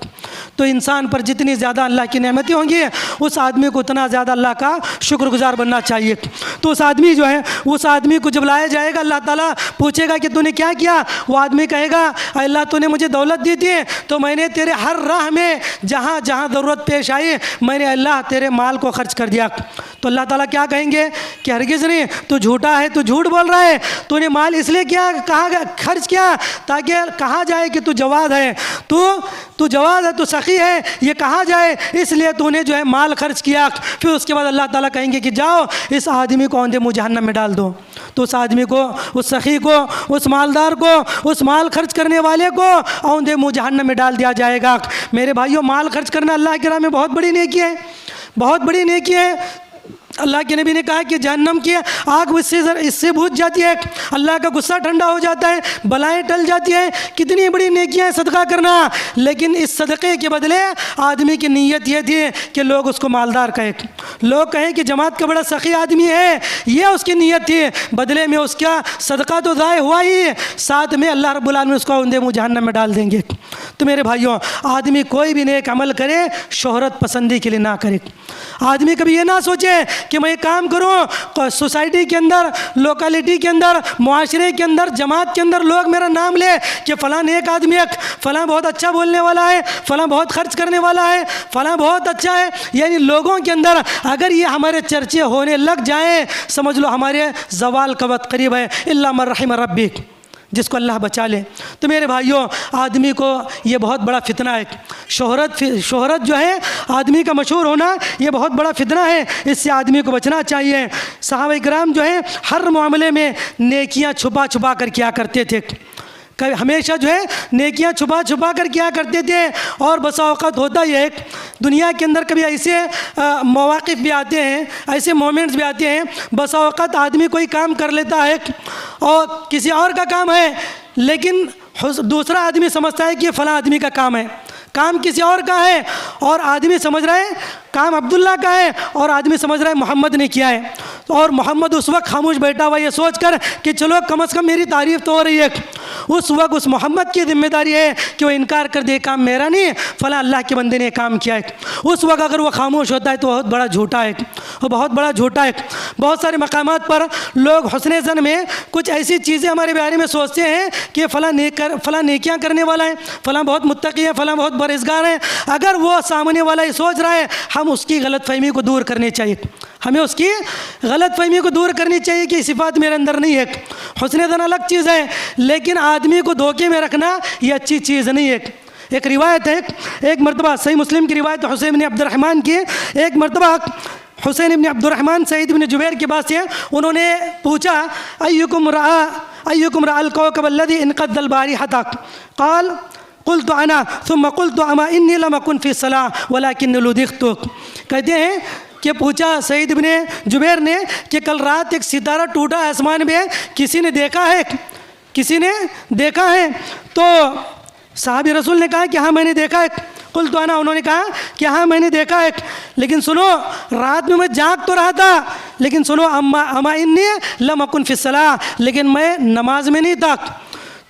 तो इंसान पर जितनी ज़्यादा अल्लाह की नेमतें होंगी, उस आदमी को उतना ज़्यादा अल्लाह का शुक्रगुजार बनना चाहिए। तो उस आदमी जो है, उस आदमी को जब लाया जाएगा, अल्लाह ताला पूछेगा कि तूने क्या किया। वो आदमी कहेगा अल्लाह तूने मुझे दौलत दी थी, तो मैंने तेरे हर राह में जहाँ जहाँ ज़रूरत पेश आई, मैंने अल्लाह तेरे माल को खर्च कर दिया। तो अल्लाह ताला क्या कहेंगे कि हरगिज़ नहीं, तू झूठा है, तू झूठ बोल रहा है, तूने माल इसलिए क्या कहा खर्च किया ताकि कहा जाए कि तू जवाद है, तू जवाद है, तू सखी है, ये कहा जाए, इसलिए तूने जो है माल खर्च किया। फिर उसके बाद अल्लाह ताला कहेंगे कि जाओ इस आदमी को औंधे मुँह जहन्नम में डाल दो। तो उस आदमी को, उस सखी को, उस मालदार को, उस माल खर्च करने वाले को औंधे मुँह जहन्नम में डाल दिया जाएगा। मेरे भाइयों, माल खर्च करना अल्लाह की राह में बहुत बड़ी नेकी है, बहुत बड़ी नेकी है। अल्लाह के नबी ने कहा कि जहन्नम की आग इससे बुझ जाती है, अल्लाह का गुस्सा ठंडा हो जाता है, बलाएं टल जाती हैं। कितनी बड़ी नेकियां हैं सदका करना, लेकिन इस सदक़े के बदले आदमी की नीयत ये थी कि लोग उसको मालदार कहें, लोग कहें कि जमात का बड़ा सखी आदमी है, ये उसकी नीयत थी। बदले में उसका सदका तो ज़ाय हुआ ही, साथ में अल्लाह रब्बुल आलमीन उसको उंदे मुँह जहन्नम में डाल देंगे। तो मेरे भाइयों, आदमी कोई भी नेक अमल करे शोहरत पसंदी के लिए ना करे। आदमी कभी ये ना सोचे कि मैं काम करूं, सोसाइटी के अंदर, लोकेलिटी के अंदर, मुआशरे के अंदर, जमात के अंदर लोग मेरा नाम ले कि फ़लाँ नेक आदमी है, फ़लाँ बहुत अच्छा बोलने वाला है, फ़लाँ बहुत खर्च करने वाला है, फ़लाँ बहुत अच्छा है। यानी लोगों के अंदर अगर ये हमारे चर्चे होने लग जाएँ, समझ लो हमारे ज़वाल का वक्त करीब है। इल्ला मन रहिम रब्बिक, जिसको अल्लाह बचा ले। तो मेरे भाइयों, आदमी को ये बहुत बड़ा फितना है। शोहरत जो है, आदमी का मशहूर होना, ये बहुत बड़ा फितना है, इससे आदमी को बचना चाहिए। सहाबा इकराम जो है हर मामले में नेकियां छुपा छुपा कर किया करते थे, हमेशा जो है नेकियां छुपा छुपा कर किया करते थे। और बसा औक़ात होता ही है दुनिया के अंदर, कभी ऐसे मौक़िफ़ भी आते हैं, ऐसे मोमेंट्स भी आते हैं, बसा औक़ात आदमी कोई काम कर लेता है और किसी और का काम है, लेकिन दूसरा आदमी समझता है कि ये फ़लाँ आदमी का काम है, काम किसी और का है, और आदमी समझ रहा है काम अब्दुल्ला का है, और आदमी समझ रहा है मोहम्मद ने किया है। और मोहम्मद उस वक्त खामोश बैठा हुआ ये सोचकर कि चलो कम से कम मेरी तारीफ़ तो हो रही है। उस वक्त उस मोहम्मद की जिम्मेदारी है कि वो इनकार कर दे, काम मेरा नहीं, फ़लाँ अल्लाह के बंदे ने काम किया है। उस वक्त अगर वो खामोश होता है तो बहुत बड़ा झूठा है, वो बहुत बड़ा झूठा है। बहुत सारे मकामात पर लोग हुस्न ज़न में कुछ ऐसी चीज़ें हमारे बारे में सोचते हैं कि फ़लाँ नेकियां करने वाला है, फ़लाँ बहुत मुत्तकी है, फ़लाँ बहुत परहेज़गार है। अगर वो सामने वाला ये सोच रहा है, हम उसकी गलतफ़हमी को दूर करनी चाहिए, हमें उसकी गलतफ़हमी को दूर करनी चाहिए कि सिफ़ात मेरे अंदर नहीं है। हुस्न ज़न अलग चीज़ है, लेकिन आदमी को धोखे में रखना ये अच्छी चीज़ नहीं है। एक रिवायत है, एक मरतबा सही मुस्लिम की रिवायत हुसैन इब्न अब्दुर्रहमान की, एक मरतबा हुसैन इब्न अब्दुर्रहमान सईद इब्न जुबैर के पास है, उन्होंने पूछा अय्युकुम रअल कौकब अल्लज़ी इनक़द्दल बारिहता क़ाल क़ुल्तु अना सुम्मा क़ुल्तु अमा इन्नी लम अकुन फ़ी सलाह वलाकिन्नी लुदिग़्तु। कहते हैं कि पूछा सईद इब्न जुबैर ने कि कल रात एक सितारा टूटा आसमान में, किसी ने देखा है? किसी ने देखा है? तो साहबी रसूल ने कहा कि हाँ मैंने देखा है। कुल तो आना, उन्होंने कहा कि हाँ मैंने देखा है, लेकिन सुनो रात में मैं जाग तो रहा था, लेकिन सुनो अमा इन्नी लम अकुन फ़ी सलाह, लेकिन मैं नमाज में नहीं था।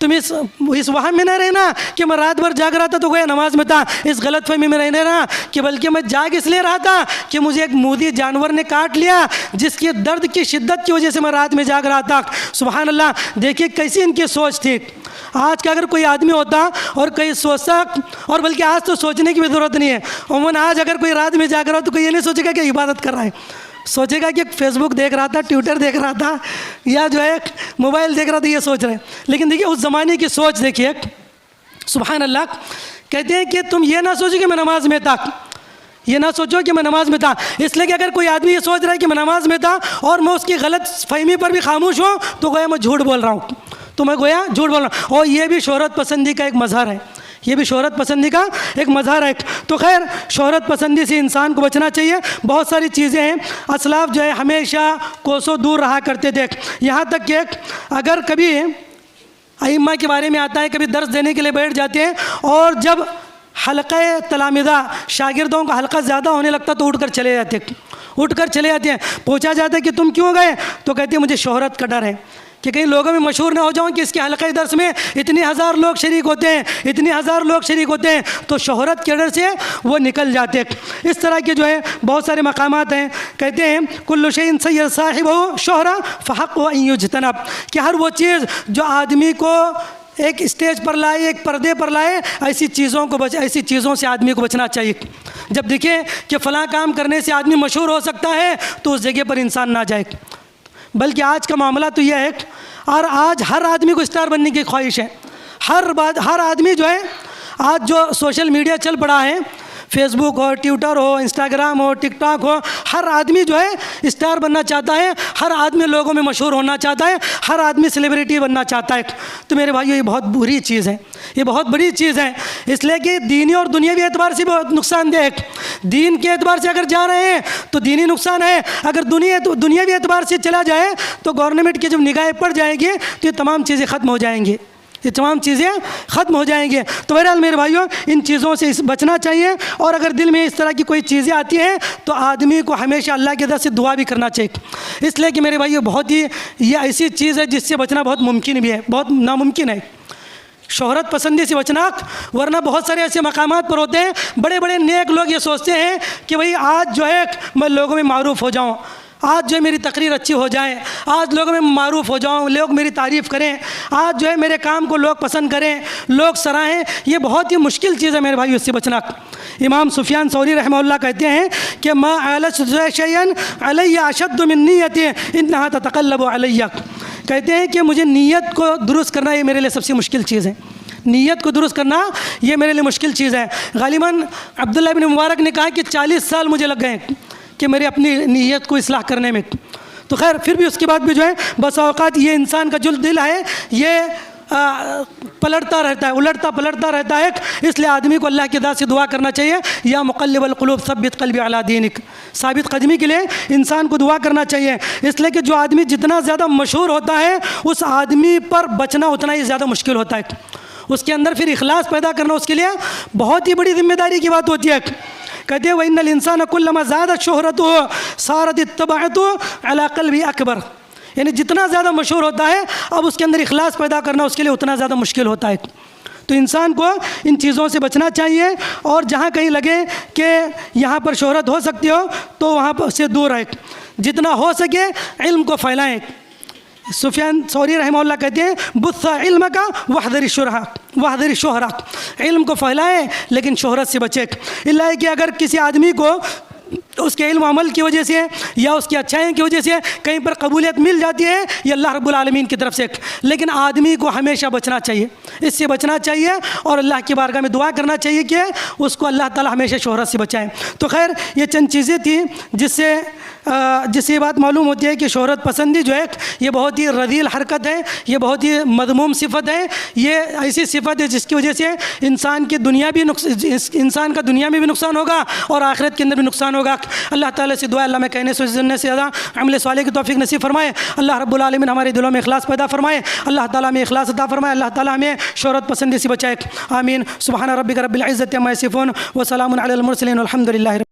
तुम इस वहम में न रहना कि मैं रात भर जाग रहा था तो गोया नमाज में था, इस गलतफहमी में रहने रहा कि बल्कि मैं जाग इसलिए रहा था कि मुझे एक मूदी जानवर ने काट लिया, जिसके दर्द की शिद्दत की वजह से मैं रात में जाग रहा था। सुभान अल्लाह, देखिए कैसी इनकी सोच थी। आज का अगर कोई आदमी होता और कहीं सोचता, और बल्कि आज तो सोचने की भी ज़रूरत नहीं है, उमूमन आज अगर कोई रात में जाग रहा हो तो कोई ये नहीं सोचेगा कि इबादत कर रहा है, सोचेगा कि फेसबुक देख रहा था, ट्विटर देख रहा था, या जो है मोबाइल देख रहा था, ये सोच रहे हैं। लेकिन देखिए उस ज़माने की सोच देखिए, सुभान अल्लाह। कहते हैं कि तुम ये ना सोचो कि मैं नमाज में था, ये ना सोचो कि मैं नमाज में था, इसलिए कि अगर कोई आदमी ये सोच रहा है कि मैं नमाज में था और मैं उसकी गलत फहमी पर भी खामोश हूँ तो गोया मैं झूठ बोल रहा हूँ, तो मैं गोया झूठ बोल रहा हूँ। और ये भी शोहरत पसंदी का एक मज़हर है, ये भी शोहरत पसंदी का एक मज़हर है। तो खैर शोहरत पसंदी से इंसान को बचना चाहिए। बहुत सारी चीज़ें हैं, असलाफ जो है हमेशा कोसों दूर रहा करते थे, यहाँ तक कि अगर कभी अइम्मा के बारे में आता है, कभी दर्स देने के लिए बैठ जाते हैं और जब हल्क़े तलामिज़ा शागिर्दों का हल्का ज़्यादा होने लगता तो उठकर चले जाते हैं। पूछा जाता है कि तुम क्यों गए, तो कहते हैं मुझे शोहरत का डर है कि कहीं लोगों में मशहूर ना हो जाऊं कि इसके हल्क़े दर्स में इतने हज़ार लोग शरीक होते हैं, तो शोहरत के डर से वो निकल जाते हैं। इस तरह के जो है बहुत सारे मकामात हैं। कहते हैं कुल्लु शैइन सय्यद साहिबहु शोहरा फहक़्क़ु अन युज्तनब, कि हर वो चीज़ जो आदमी को एक स्टेज पर लाए, एक पर्दे पर लाए, ऐसी चीज़ों से आदमी को बचना चाहिए। जब दिखे कि फ़लाँ काम करने से आदमी मशहूर हो सकता है तो उस जगह पर इंसान ना जाए। बल्कि आज का मामला तो यह है, और आज हर आदमी को स्टार बनने की ख्वाहिश है। हर आदमी जो है आज जो सोशल मीडिया चल पड़ा है, फेसबुक हो, ट्विटर हो, इंस्टाग्राम हो, टिकटॉक हो, हर आदमी जो है स्टार बनना चाहता है, हर आदमी लोगों में मशहूर होना चाहता है, हर आदमी सेलिब्रिटी बनना चाहता है। तो मेरे भाइयों ये बहुत बुरी चीज़ है, ये बहुत बड़ी चीज़ है, इसलिए कि दीनी और दुनियावी एतबार से बहुत नुकसानदेह है। दीन के एतबार से अगर जा रहे हैं तो दीनी नुकसान है, अगर दुनियावी एतबार से चला जाए तो गवर्नमेंट की जब निगाहें पड़ जाएंगी तो ये तमाम चीज़ें ख़त्म हो जाएंगी, ये तमाम चीज़ें ख़त्म हो जाएंगे। तो बहरहाल मेरे भाइयों इन चीज़ों से बचना चाहिए, और अगर दिल में इस तरह की कोई चीज़ें आती हैं तो आदमी को हमेशा अल्लाह की तरफ से दुआ भी करना चाहिए। इसलिए कि मेरे भाइयों बहुत ही ये ऐसी चीज़ है जिससे बचना बहुत मुमकिन भी है, बहुत नामुमकिन है, शोहरत पसंदी से बचना। वरना बहुत सारे ऐसे मकामात पर होते हैं, बड़े बड़े नेक लोग ये सोचते हैं कि भाई आज जो है मैं लोगों में मारूफ़ हो जाऊँ, आज जो है मेरी तकरीर अच्छी हो जाए, आज लोगों में मारूफ़ हो जाऊँ, लोग मेरी तारीफ़ करें, आज जो है मेरे काम को लोग पसंद करें, लोग सराहें। ये बहुत ही मुश्किल चीज़ है मेरे भाई, उससे बचना। इमाम सुफियान सौरी रहमहुल्लाह कहते हैं कि मा अलस शयन अलैया अशद्दु मिन नियति इन्नहा ततक़ल्लबु अलैया। कहते हैं कि मुझे नीयत को दुरुस्त करना ये मेरे लिए सबसे मुश्किल चीज़ है, नीयत को दुरुस्त करना ये मेरे लिए मुश्किल चीज़ है। गालिबन अब्दुल्लाह इब्न मुबारक ने कहा कि 40 साल मुझे लग गए कि मेरे अपनी नीयत को इस्लाह करने में। तो खैर फिर भी उसके बाद भी जो है बस औक़ात ये इंसान का जो दिल है ये पलटता रहता है, उलटता पलटता रहता है। इसलिए आदमी को अल्लाह की अदा से दुआ करना चाहिए, या मुक़ल्लिबल क़ुलूब सब्बित क़ल्बी अला दीनिक, साबित कदमी के लिए इंसान को दुआ करना चाहिए। इसलिए कि जो आदमी जितना ज़्यादा मशहूर होता है उस आदमी पर बचना उतना ही ज़्यादा मुश्किल होता है। उसके अंदर फिर इखलास पैदा करना उसके लिए बहुत ही बड़ी जिम्मेदारी की बात होती है। कहते हैं वइन्नल इंसान कुल्लमा ज़ादत शुहरतुहु सारत इत्तबाअतुहु अला क़ल्बि अकबर, यानी जितना ज़्यादा मशहूर होता है अब उसके अंदर इखलास पैदा करना उसके लिए उतना ज़्यादा मुश्किल होता है। तो इंसान को इन चीज़ों से बचना चाहिए, और जहाँ कहीं लगे कि यहाँ पर शोहरत हो सकती हो तो वहाँ पर से दूर रहे, जितना हो सके इल्म को फैलाएँ। सुफियान सौरी रहमहुल्लाह कहते हैं बुस्सा इल्म का वहदरी शोहरा, इल्म को फैलाएँ लेकिन शोहरत से बचे। इल्ला कि अगर किसी आदमी को उसके इल्म अमल की वजह से या उसकी अच्छाई की वजह से कहीं पर कबूलियत मिल जाती है ये अल्लाह रब्बुल आलमीन की तरफ से, लेकिन आदमी को हमेशा बचना चाहिए, इससे बचना चाहिए और अल्लाह की बारगाह में दुआ करना चाहिए कि उसको अल्लाह ताला हमेशा शोहरत से बचाए। तो खैर ये चंद चीज़ें थी जिससे ये बात मालूम होती है कि शोहरत पसंदी जो है ये बहुत ही रज़ील हरकत है, ये बहुत ही मज़मूम सिफ़त है, ये ऐसी सिफ़त है जिसकी वजह से इंसान का दुनिया में भी नुकसान होगा और आखिरत के अंदर भी नुकसान होगा। अल्लाह ताला से दुआ अल्लाह में कहने सुनने से ज़्यादा अमल साले की तौफीक नसीब फरमाए। अल्लाह रब्बुल आलमीन हमारे दिलों में इखलास पैदा फरमाए, अल्लाह ताला में इखलास अता फरमाए, अल्लाह ताला हमें शोहरत पसंदी से बचाए। आमीन। सुब्हान रब्बिका रब्बिल इज़्ज़ति अम्मा यसिफून व सलामुन अलल मुरसलीन वल्हम्दुलिल्लाहि।